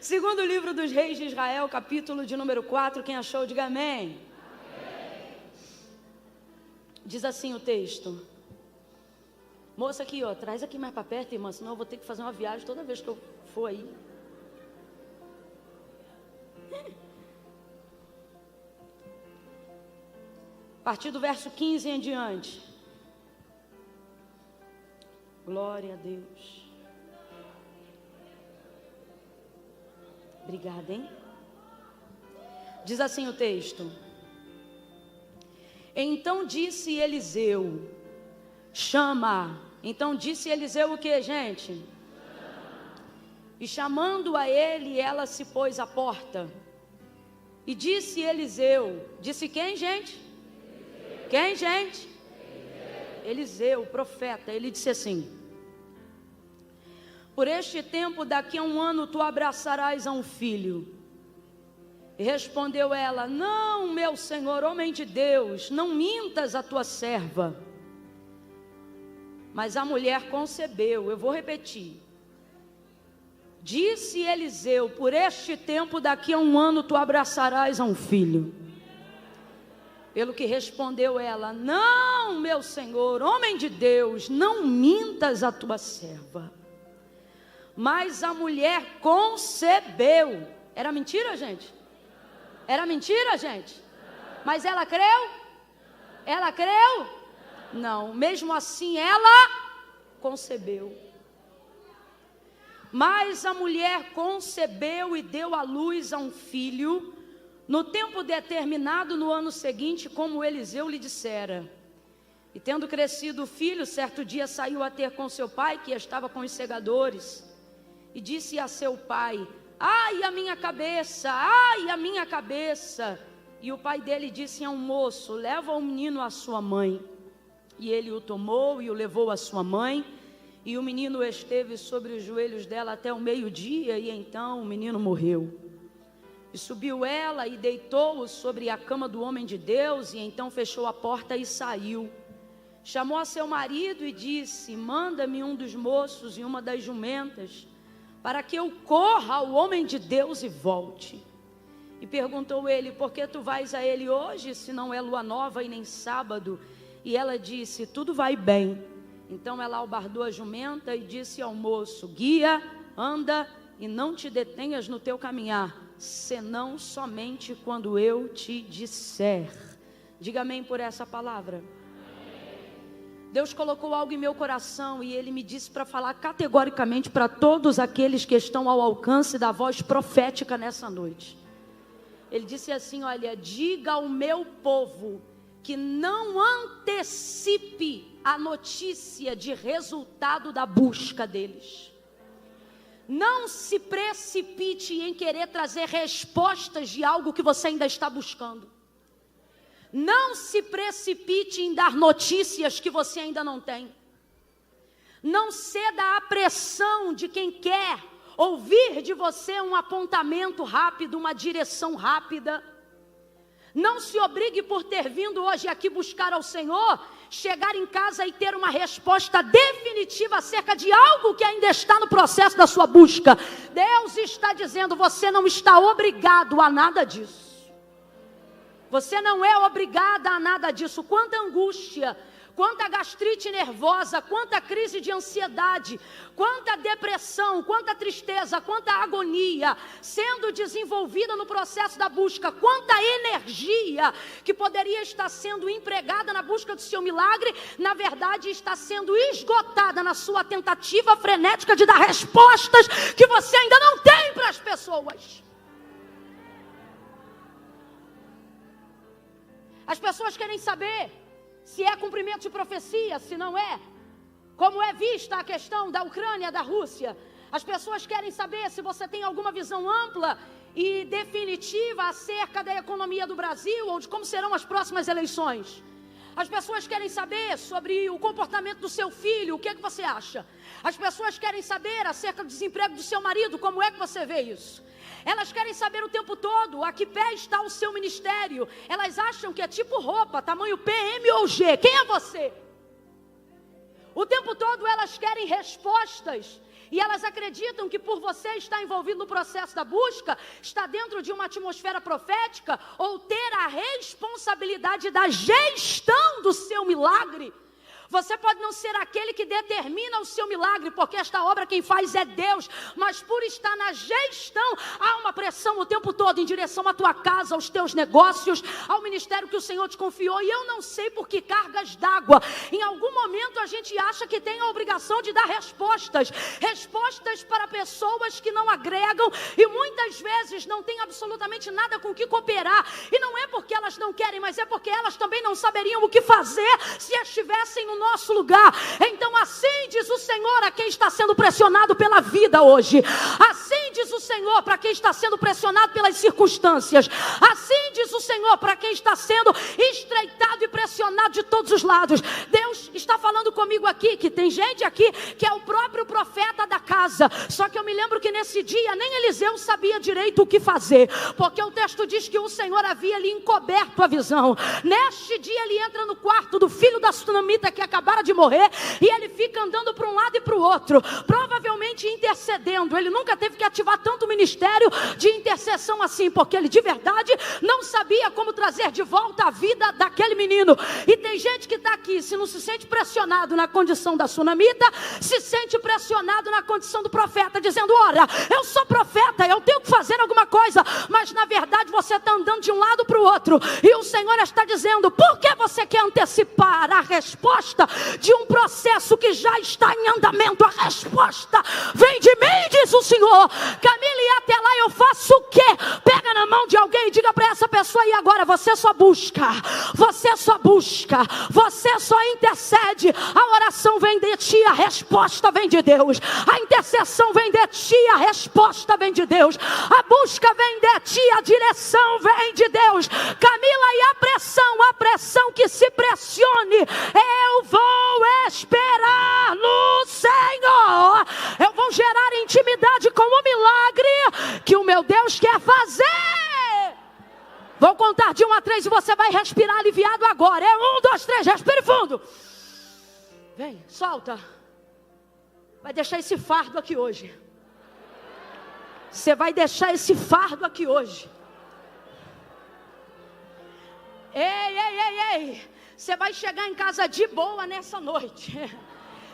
Segundo livro dos Reis de Israel, capítulo de número 4, quem achou, diga amém. Diz assim o texto. Moça aqui, ó, traz aqui mais para perto, irmã, senão eu vou ter que fazer uma viagem toda vez que eu for aí. A partir do verso 15 em diante. Glória a Deus. Obrigada, hein? Diz assim o texto. Então disse Eliseu, chama. Então disse Eliseu o que, gente? E chamando a ele, ela se pôs à porta. E disse Eliseu, disse quem, gente? Quem, gente? Eliseu, profeta. Ele disse assim: por este tempo, daqui a um ano, tu abraçarás a um filho. E respondeu ela: não, meu senhor, homem de Deus, não mintas a tua serva. Mas a mulher concebeu. Eu vou repetir. Disse Eliseu: por este tempo, daqui a um ano, tu abraçarás a um filho. Pelo que respondeu ela: não, meu senhor, homem de Deus, não mintas a tua serva. Mas a mulher concebeu. Era mentira, gente? Era mentira, gente? Mas ela creu? Ela creu? Não, mesmo assim ela concebeu. Mas a mulher concebeu e deu à luz a um filho, no tempo determinado no ano seguinte, como Eliseu lhe dissera. E tendo crescido o filho, certo dia saiu a ter com seu pai, que estava com os segadores. E disse a seu pai: ai, a minha cabeça, ai, a minha cabeça. E o pai dele disse a um moço: leva o menino à sua mãe. E ele o tomou e o levou à sua mãe. E o menino esteve sobre os joelhos dela até o meio-dia. E então o menino morreu. E subiu ela e deitou-o sobre a cama do homem de Deus. E então fechou a porta e saiu. Chamou a seu marido e disse: manda-me um dos moços e uma das jumentas, para que eu corra ao homem de Deus e volte. E perguntou ele: por que tu vais a ele hoje, se não é lua nova e nem sábado? E ela disse: tudo vai bem. Então ela albardou a jumenta e disse ao moço: guia, anda e não te detenhas no teu caminhar, senão somente quando eu te disser. Diga amém por essa palavra. Deus colocou algo em meu coração e Ele me disse para falar categoricamente para todos aqueles que estão ao alcance da voz profética nessa noite. Ele disse assim: olha, diga ao meu povo que não antecipe a notícia de resultado da busca deles. Não se precipite em querer trazer respostas de algo que você ainda está buscando. Não se precipite em dar notícias que você ainda não tem. Não ceda à pressão de quem quer ouvir de você um apontamento rápido, uma direção rápida. Não se obrigue por ter vindo hoje aqui buscar ao Senhor, chegar em casa e ter uma resposta definitiva acerca de algo que ainda está no processo da sua busca. Deus está dizendo: você não está obrigado a nada disso. Você não é obrigada a nada disso. Quanta angústia, quanta gastrite nervosa, quanta crise de ansiedade, quanta depressão, quanta tristeza, quanta agonia sendo desenvolvida no processo da busca, quanta energia que poderia estar sendo empregada na busca do seu milagre, na verdade está sendo esgotada na sua tentativa frenética de dar respostas que você ainda não tem para as pessoas. As pessoas querem saber se é cumprimento de profecia, se não é. Como é vista a questão da Ucrânia, da Rússia. As pessoas querem saber se você tem alguma visão ampla e definitiva acerca da economia do Brasil ou de como serão as próximas eleições. As pessoas querem saber sobre o comportamento do seu filho, o que é que você acha? As pessoas querem saber acerca do desemprego do seu marido, como é que você vê isso? Elas querem saber o tempo todo a que pé está o seu ministério. Elas acham que é tipo roupa, tamanho P, M ou G. Quem é você? O tempo todo elas querem respostas E elas acreditam que por você estar envolvido no processo da busca, estar dentro de uma atmosfera profética, ou ter a responsabilidade da gestão do seu milagre, você pode não ser aquele que determina o seu milagre, porque esta obra quem faz é Deus, mas por estar na gestão, há uma pressão o tempo todo em direção à tua casa, aos teus negócios, ao ministério que o Senhor te confiou. E eu não sei por que cargas d'água, em algum momento a gente acha que tem a obrigação de dar respostas para pessoas que não agregam, e muitas vezes não tem absolutamente nada com o que cooperar, e não é porque elas não querem, mas é porque elas também não saberiam o que fazer se estivessem no nosso lugar. Então assim diz o Senhor a quem está sendo pressionado pela vida hoje, assim diz o Senhor para quem está sendo pressionado pelas circunstâncias, assim diz o Senhor para quem está sendo estreitado e pressionado de todos os lados. Deus está falando comigo aqui, que tem gente aqui que é o próprio profeta da casa, só que eu me lembro que nesse dia nem Eliseu sabia direito o que fazer, porque o texto diz que o Senhor havia lhe encoberto a visão. Neste dia ele entra no quarto do filho da sunamita que acabara de morrer, e ele fica andando para um lado e para o outro, provavelmente intercedendo. Ele nunca teve que ativar tanto ministério de intercessão assim, porque ele de verdade não sabia como trazer de volta a vida daquele menino. E tem gente que está aqui, se não se sente pressionado na condição da sunamita, se sente pressionado na condição do profeta, dizendo: ora, eu sou profeta, eu tenho que fazer alguma coisa, mas na verdade você está andando de um lado para o outro, e o Senhor está dizendo: por que você quer antecipar a resposta de um processo que já está em andamento? A resposta vem de mim, diz o Senhor. Camila, e até lá eu faço o quê? Pega na mão de alguém e diga para essa pessoa: e agora você só busca, você só busca, você só intercede. A oração vem de ti, a resposta vem de Deus. A intercessão vem de ti, a resposta vem de Deus. A busca vem de ti, a direção vem de Deus. Camila, e a pressão que se pressione, eu vou esperar no Senhor. Eu vou gerar intimidade com o milagre que o meu Deus quer fazer. Vou contar de 1 a 3 e você vai respirar aliviado agora. É 1, 2, 3, respire fundo. Vem, solta. Vai deixar esse fardo aqui hoje. Você vai deixar esse fardo aqui hoje. Ei. Você vai chegar em casa de boa nessa noite.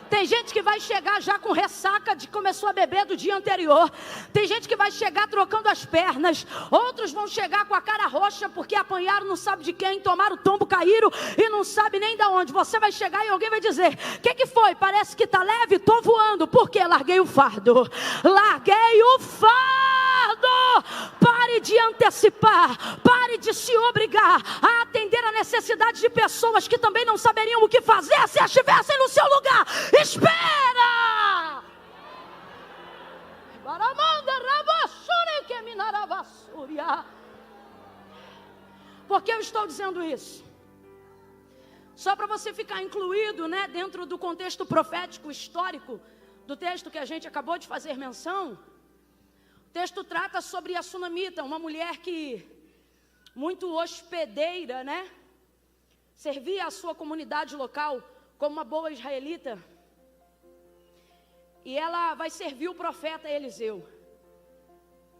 Tem gente que vai chegar já com ressaca de que começou a beber do dia anterior. Tem gente que vai chegar trocando as pernas. Outros vão chegar com a cara roxa porque apanharam não sabe de quem, tomaram tombo, caíram e não sabe nem de onde. Você vai chegar e alguém vai dizer: o que foi? Parece que está leve? Estou voando. Por quê? Larguei o fardo. Larguei o fardo. Pare de antecipar. Pare de se obrigar a atender a necessidade de pessoas que também não saberiam o que fazer se estivessem no seu lugar. Espera! Por que eu estou dizendo isso? Só para você ficar incluído, né, dentro do contexto profético histórico do texto que a gente acabou de fazer menção. O texto trata sobre a sunamita, uma mulher que muito hospedeira, né? Servia a sua comunidade local como uma boa israelita. E ela vai servir o profeta Eliseu.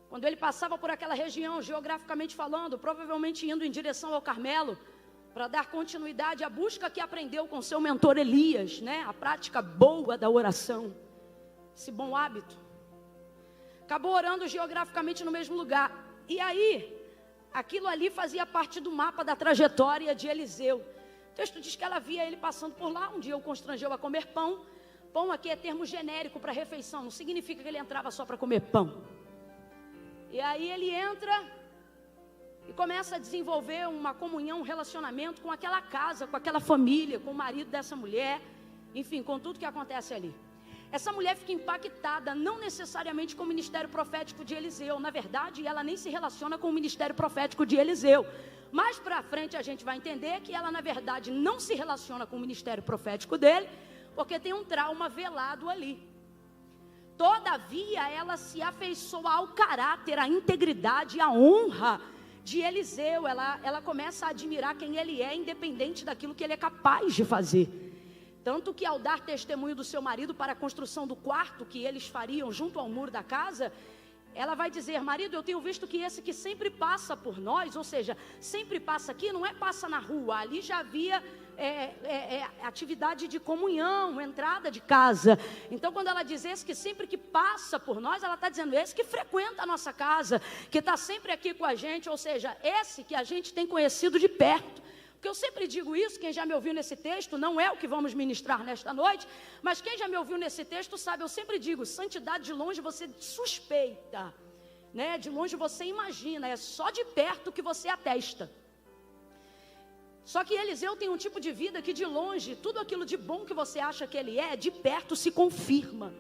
Quando ele passava por aquela região, geograficamente falando, provavelmente indo em direção ao Carmelo, para dar continuidade à busca que aprendeu com seu mentor Elias, né? A prática boa da oração, esse bom hábito. Acabou orando geograficamente no mesmo lugar. E aí, aquilo ali fazia parte do mapa da trajetória de Eliseu. O texto diz que ela via ele passando por lá. Um dia o constrangeu a comer pão. Pão aqui é termo genérico para refeição, não significa que ele entrava só para comer pão. E aí ele entra e começa a desenvolver uma comunhão, um relacionamento com aquela casa, com aquela família, com o marido dessa mulher, enfim, com tudo que acontece ali. Essa mulher fica impactada, não necessariamente com o ministério profético de Eliseu. Na verdade, ela nem se relaciona com o ministério profético de Eliseu. Mais para frente a gente vai entender que ela, na verdade, não se relaciona com o ministério profético dele, porque tem um trauma velado ali. Todavia, ela se afeiçoa ao caráter, à integridade, à honra de Eliseu. Ela começa a admirar quem ele é, independente daquilo que ele é capaz de fazer. Tanto que ao dar testemunho do seu marido para a construção do quarto que eles fariam junto ao muro da casa, ela vai dizer: marido, eu tenho visto que esse que sempre passa por nós, ou seja, sempre passa aqui, não é passa na rua, ali já havia atividade de comunhão, entrada de casa. Então quando ela diz esse que sempre que passa por nós, ela está dizendo esse que frequenta a nossa casa, que está sempre aqui com a gente, ou seja, esse que a gente tem conhecido de perto. Porque eu sempre digo isso, quem já me ouviu nesse texto, não é o que vamos ministrar nesta noite, mas quem já me ouviu nesse texto sabe, eu sempre digo, santidade de longe você suspeita, né? De longe você imagina, é só de perto que você atesta. Só que Eliseu tem um tipo de vida que de longe, tudo aquilo de bom que você acha que ele é, de perto se confirma.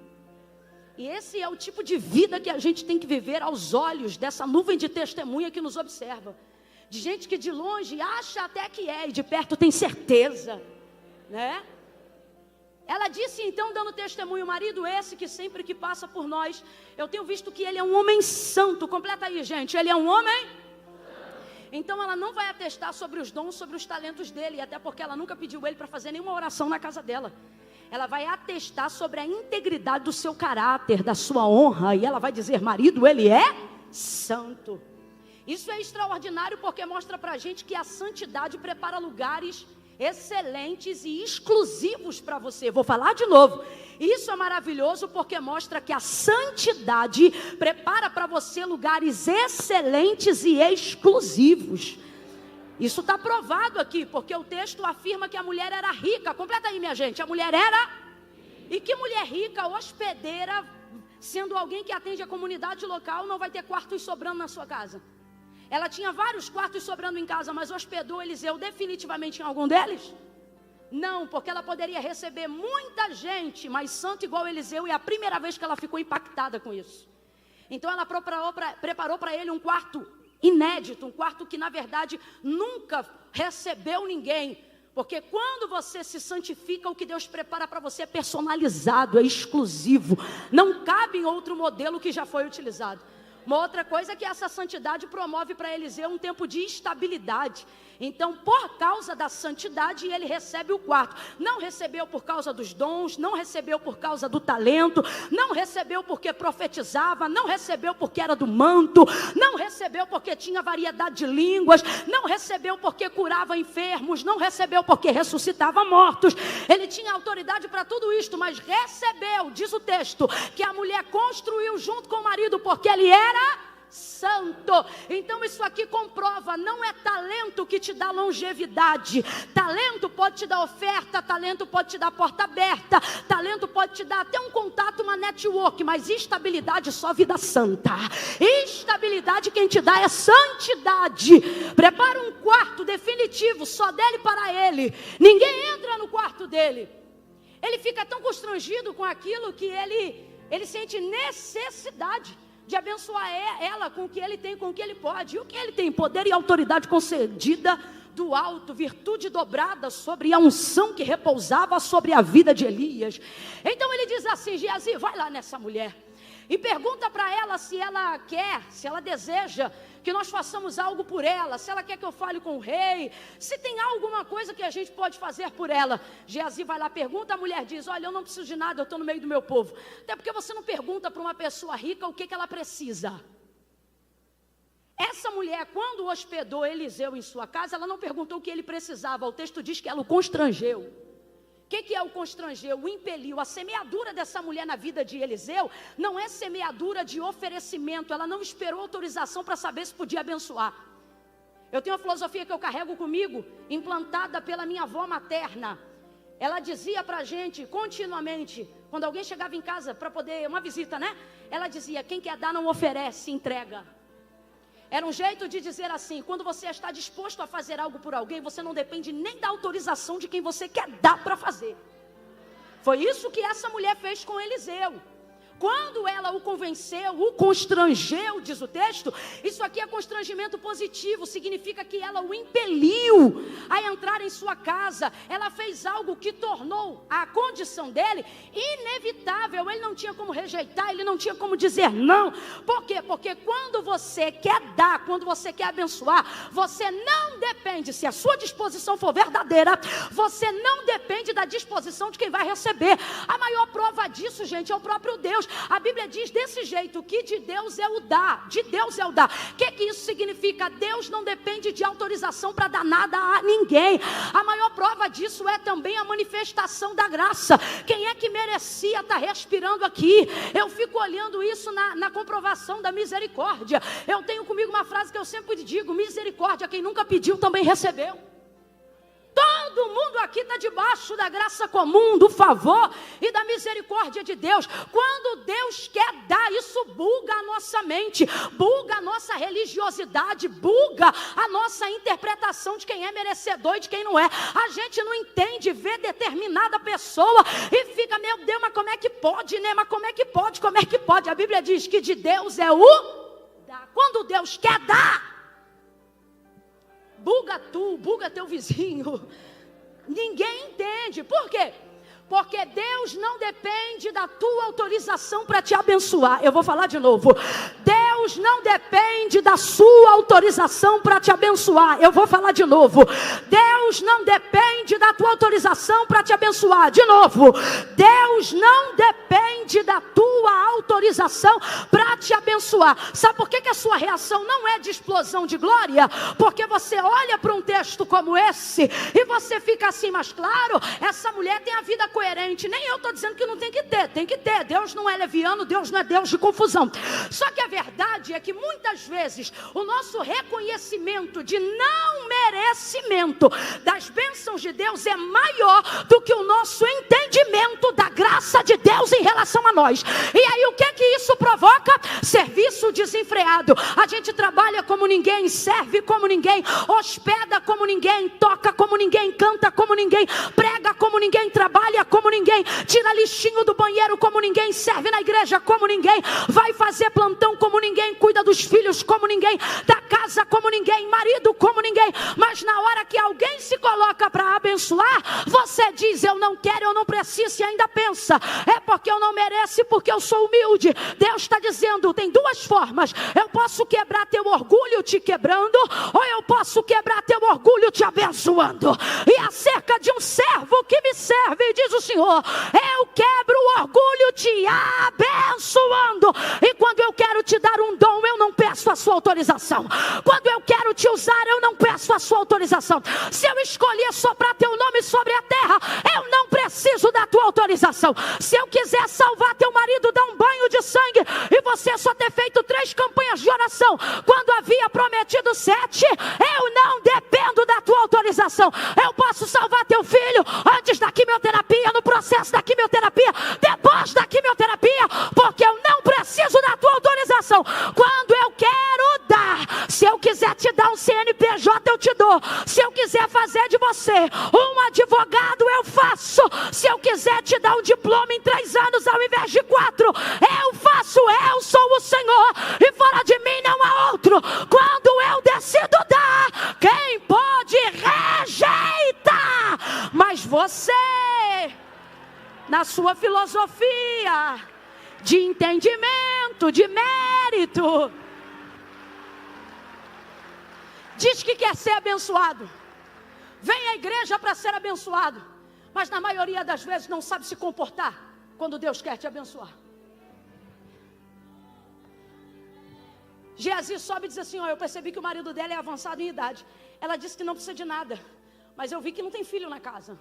E esse é o tipo de vida que a gente tem que viver aos olhos dessa nuvem de testemunha que nos observa. De gente que de longe acha até que é, e de perto tem certeza, né? Ela disse então, dando testemunho, marido esse que sempre que passa por nós, eu tenho visto que ele é um homem santo. Completa aí, gente, ele é um homem... Então ela não vai atestar sobre os dons, sobre os talentos dele, até porque ela nunca pediu ele para fazer nenhuma oração na casa dela. Ela vai atestar sobre a integridade do seu caráter, da sua honra, e ela vai dizer, marido, ele é santo. Isso é extraordinário porque mostra para a gente que a santidade prepara lugares excelentes e exclusivos para você. Vou falar de novo. Isso é maravilhoso porque mostra que a santidade prepara para você lugares excelentes e exclusivos. Isso está provado aqui, porque o texto afirma que a mulher era rica. Completa aí, minha gente. A mulher era... E que mulher rica, hospedeira, sendo alguém que atende a comunidade local, não vai ter quartos sobrando na sua casa? Ela tinha vários quartos sobrando em casa, mas hospedou Eliseu definitivamente em algum deles? Não, porque ela poderia receber muita gente, mas santo igual Eliseu, e é a primeira vez que ela ficou impactada com isso. Então ela preparou para ele um quarto inédito, um quarto que na verdade nunca recebeu ninguém. Porque quando você se santifica, o que Deus prepara para você é personalizado, é exclusivo. Não cabe em outro modelo que já foi utilizado. Uma outra coisa é que essa santidade promove para Eliseu um tempo de estabilidade. Então, por causa da santidade, ele recebe o quarto. Não recebeu por causa dos dons, não recebeu por causa do talento, não recebeu porque profetizava, não recebeu porque era do manto, não recebeu porque tinha variedade de línguas, não recebeu porque curava enfermos, não recebeu porque ressuscitava mortos. Ele tinha autoridade para tudo isto, mas recebeu, diz o texto, que a mulher construiu junto com o marido porque ele era santo. Então isso aqui comprova, não é talento que te dá longevidade. Talento pode te dar oferta, talento pode te dar porta aberta, talento pode te dar até um contato, uma network, mas estabilidade só vida santa. Estabilidade quem te dá é santidade. Prepara um quarto definitivo só dele para ele. Ninguém entra no quarto dele. Ele fica tão constrangido com aquilo que ele sente necessidade de abençoar ela com o que ele tem, com o que ele pode. E o que ele tem? Poder e autoridade concedida do alto, virtude dobrada sobre a unção que repousava sobre a vida de Elias. Então ele diz assim, Geazi, vai lá nessa mulher e pergunta para ela se ela quer, se ela deseja que nós façamos algo por ela, se ela quer que eu fale com o rei, se tem alguma coisa que a gente pode fazer por ela. Geazi vai lá, pergunta, a mulher diz, olha, eu não preciso de nada, eu estou no meio do meu povo. Até porque você não pergunta para uma pessoa rica o que ela precisa. Essa mulher, quando hospedou Eliseu em sua casa, ela não perguntou o que ele precisava, o texto diz que ela o constrangeu. O que é o constrangeu? O impeliu. A semeadura dessa mulher na vida de Eliseu não é semeadura de oferecimento. Ela não esperou autorização para saber se podia abençoar. Eu tenho uma filosofia que eu carrego comigo, implantada pela minha avó materna. Ela dizia para a gente continuamente, quando alguém chegava em casa para poder, uma visita, né? Ela dizia, quem quer dar não oferece, entrega. Era um jeito de dizer assim, quando você está disposto a fazer algo por alguém, você não depende nem da autorização de quem você quer dar para fazer. Foi isso que essa mulher fez com Eliseu. Quando ela o convenceu, o constrangeu, diz o texto, isso aqui é constrangimento positivo, significa que ela o impeliu a entrar em sua casa. Ela fez algo que tornou a condição dele inevitável. Ele não tinha como rejeitar, ele não tinha como dizer não. Por quê? Porque quando você quer dar, quando você quer abençoar, você não depende, se a sua disposição for verdadeira, você não depende da disposição de quem vai receber. A maior prova disso, gente, é o próprio Deus. A Bíblia diz desse jeito, que de Deus é o dar, de Deus é o dar. O que isso significa? Deus não depende de autorização para dar nada a ninguém. A maior prova disso é também a manifestação da graça. Quem é que merecia estar respirando aqui? Eu fico olhando isso na comprovação da misericórdia. Eu tenho comigo uma frase que eu sempre digo: misericórdia, quem nunca pediu também recebeu. Todo mundo aqui está debaixo da graça comum, do favor e da misericórdia de Deus. Quando Deus quer dar, isso buga a nossa mente, buga a nossa religiosidade, buga a nossa interpretação de quem é merecedor e de quem não é. A gente não entende, vê determinada pessoa e fica, meu Deus, mas como é que pode, né? Mas como é que pode, como é que pode? A Bíblia diz que de Deus é o dar. Quando Deus quer dar, buga tu, buga teu vizinho. Ninguém entende. Por quê? Porque Deus não depende da tua autorização para te abençoar. Eu vou falar de novo. Deus não depende da sua autorização para te abençoar. Eu vou falar de novo. Deus não depende da tua autorização para te abençoar. De novo. Deus não depende da tua autorização para te abençoar. Sabe por que a sua reação não é de explosão de glória? Porque você olha para um texto como esse e você fica assim, mas claro, essa mulher tem a vida coerente. Nem eu estou dizendo que não tem que ter, tem que ter. Deus não é leviano, Deus não é Deus de confusão. Só que a verdade é que muitas vezes o nosso reconhecimento de não merecimento das bênçãos de Deus é maior do que o nosso entendimento da graça de Deus em relação a nós. E aí o que isso provoca? Serviço desenfreado. A gente trabalha como ninguém, serve como ninguém, hospeda como ninguém, toca como ninguém, canta como ninguém, prega como ninguém, trabalha como ninguém, tira lixinho do banheiro como ninguém, serve na igreja como ninguém, vai fazer plantão como ninguém, cuida dos filhos como ninguém, da casa como ninguém, marido como ninguém. Mas na hora que alguém se coloca para abençoar, você diz, eu não quero, eu não preciso, e ainda pensa, é porque eu não mereço, porque eu sou humilde. Deus está dizendo, tem duas formas: eu posso quebrar teu orgulho te quebrando, ou eu posso quebrar teu orgulho te abençoando. E acerca de um servo que me serve, diz o Senhor, eu quebro o orgulho te abençoando. E quando eu quero te dar um dom, eu não peço a sua autorização. Quando eu quero te usar, eu não peço a sua autorização. Se eu escolher soprar teu nome sobre a terra, eu não preciso da tua autorização. Se eu quiser salvar teu marido, dar um banho de sangue, e você só ter feito 3 campanhas de oração, quando havia prometido 7, eu não dependo da tua autorização. Eu posso salvar teu filho antes da quimioterapia, no processo da quimioterapia, depois da quimioterapia, porque eu não preciso da tua autorização. Quando eu quero dar, se eu quiser te dar um CNPJ, eu te dou. Se eu quiser fazer de você um advogado, eu faço. Se eu quiser te dar um diploma em 3 anos ao invés de 4, eu faço. Eu sou o Senhor e fora de mim não há outro. Quando eu decido dar, quem pode rejeitar? Mas você, na sua filosofia de entendimento, de mérito, diz que quer ser abençoado, vem à igreja para ser abençoado, mas na maioria das vezes não sabe se comportar quando Deus quer te abençoar. Geazi sobe e diz assim, eu percebi que o marido dela é avançado em idade. Ela disse que não precisa de nada, mas eu vi que não tem filho na casa.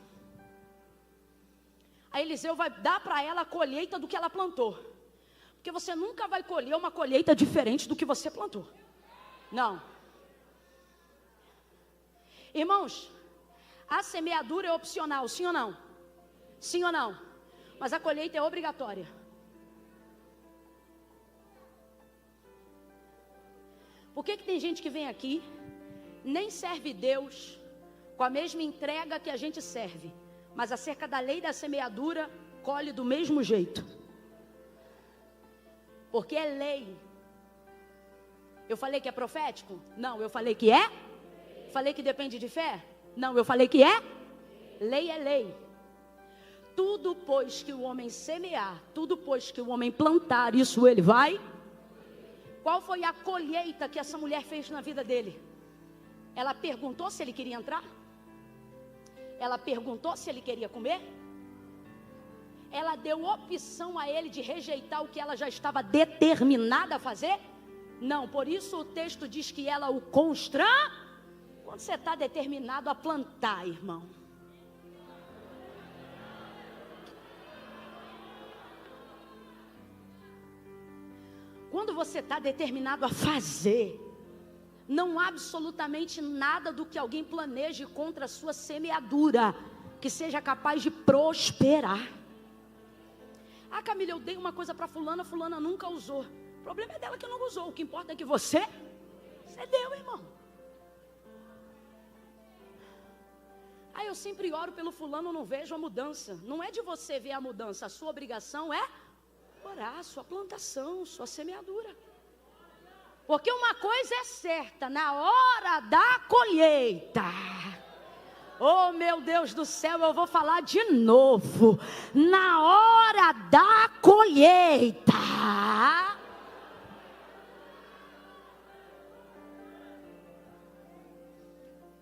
Aí Eliseu vai dar para ela a colheita do que ela plantou. Porque você nunca vai colher uma colheita diferente do que você plantou. Não. Irmãos, a semeadura é opcional, sim ou não? Sim ou não? Mas a colheita é obrigatória. Por que tem gente que vem aqui, nem serve Deus com a mesma entrega que a gente serve, mas acerca da lei da semeadura, colhe do mesmo jeito? porque é lei. Eu falei que é profético? Não, eu falei que é. Falei que depende de fé? Não, eu falei que é. Lei é lei. Tudo pois que o homem semear, tudo pois que o homem plantar, isso ele vai. Qual foi a colheita que essa mulher fez na vida dele? Ela perguntou se ele queria entrar? Ela perguntou se ele queria comer? Ela deu opção a ele de rejeitar o que ela já estava determinada a fazer? Não, por isso o texto diz que ela o constrange. Quando você está determinado a plantar, irmão. Quando você está determinado a fazer, não há absolutamente nada do que alguém planeje contra a sua semeadura que seja capaz de prosperar. Ah, Camila, eu dei uma coisa para fulana, fulana nunca usou. O problema é dela que não usou. O que importa é que você deu, irmão. Ah, eu sempre oro pelo fulano, não vejo a mudança. Não é de você ver a mudança, a sua obrigação é orar, sua plantação, sua semeadura. Porque uma coisa é certa, na hora da colheita, oh meu Deus do céu, eu vou falar de novo, na hora da colheita,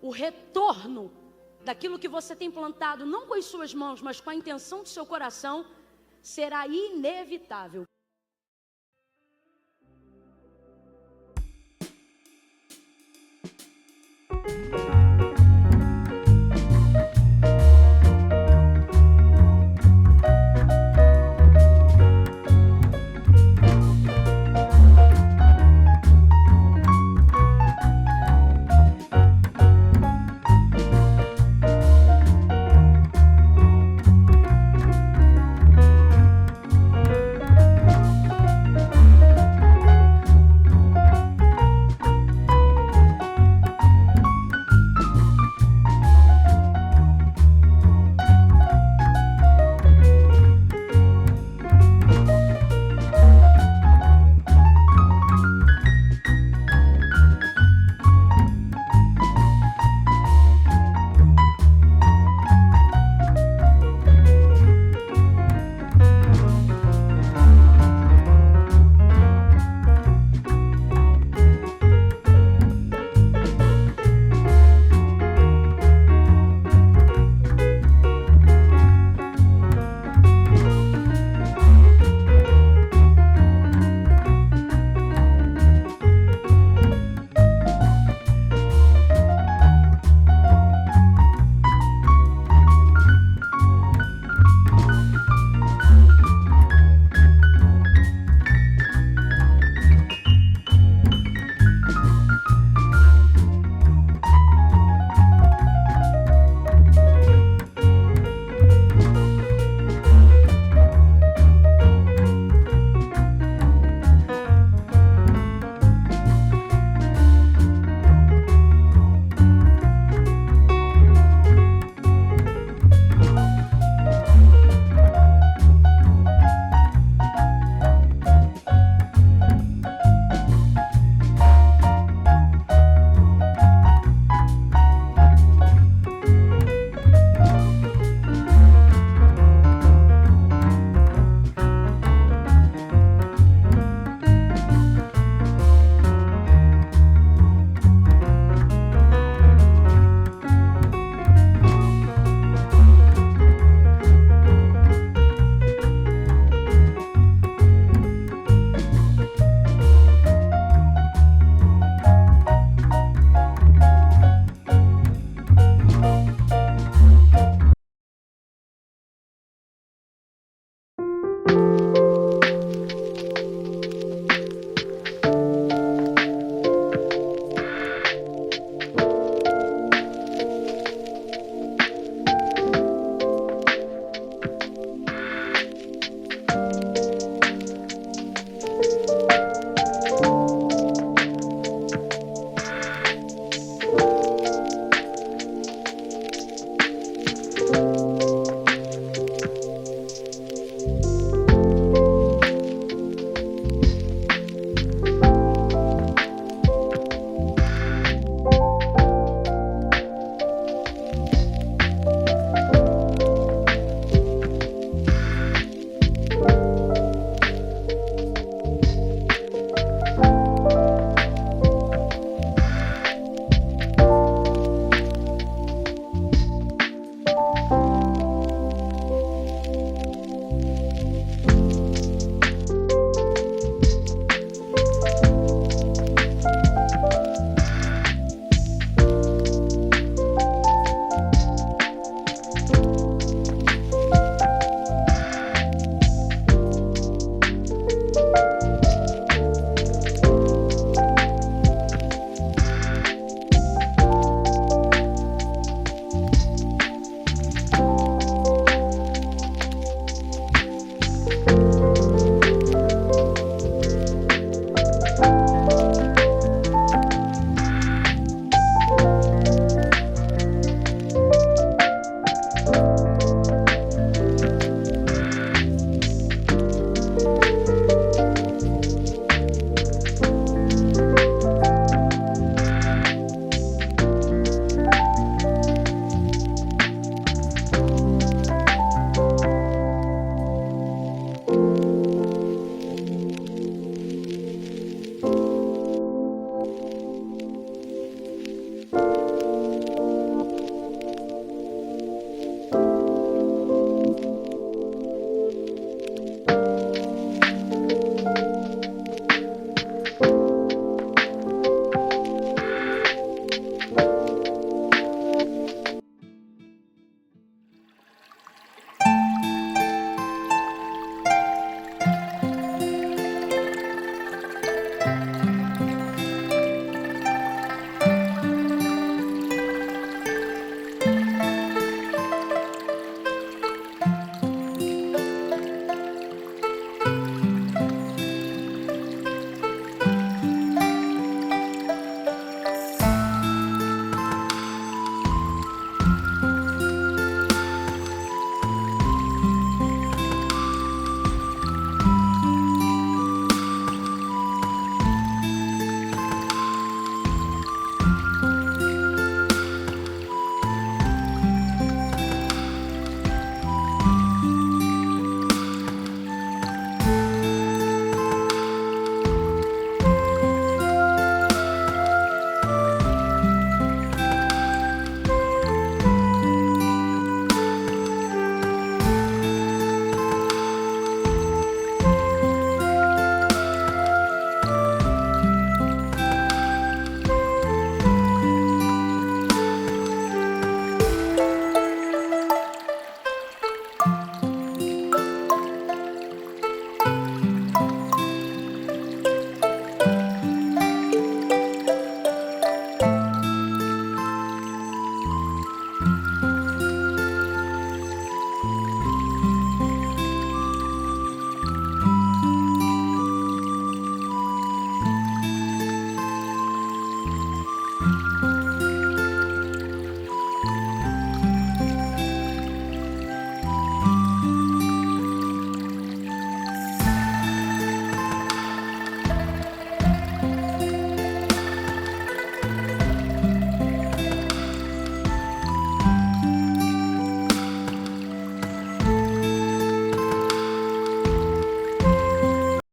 o retorno daquilo que você tem plantado, não com as suas mãos, mas com a intenção do seu coração, será inevitável.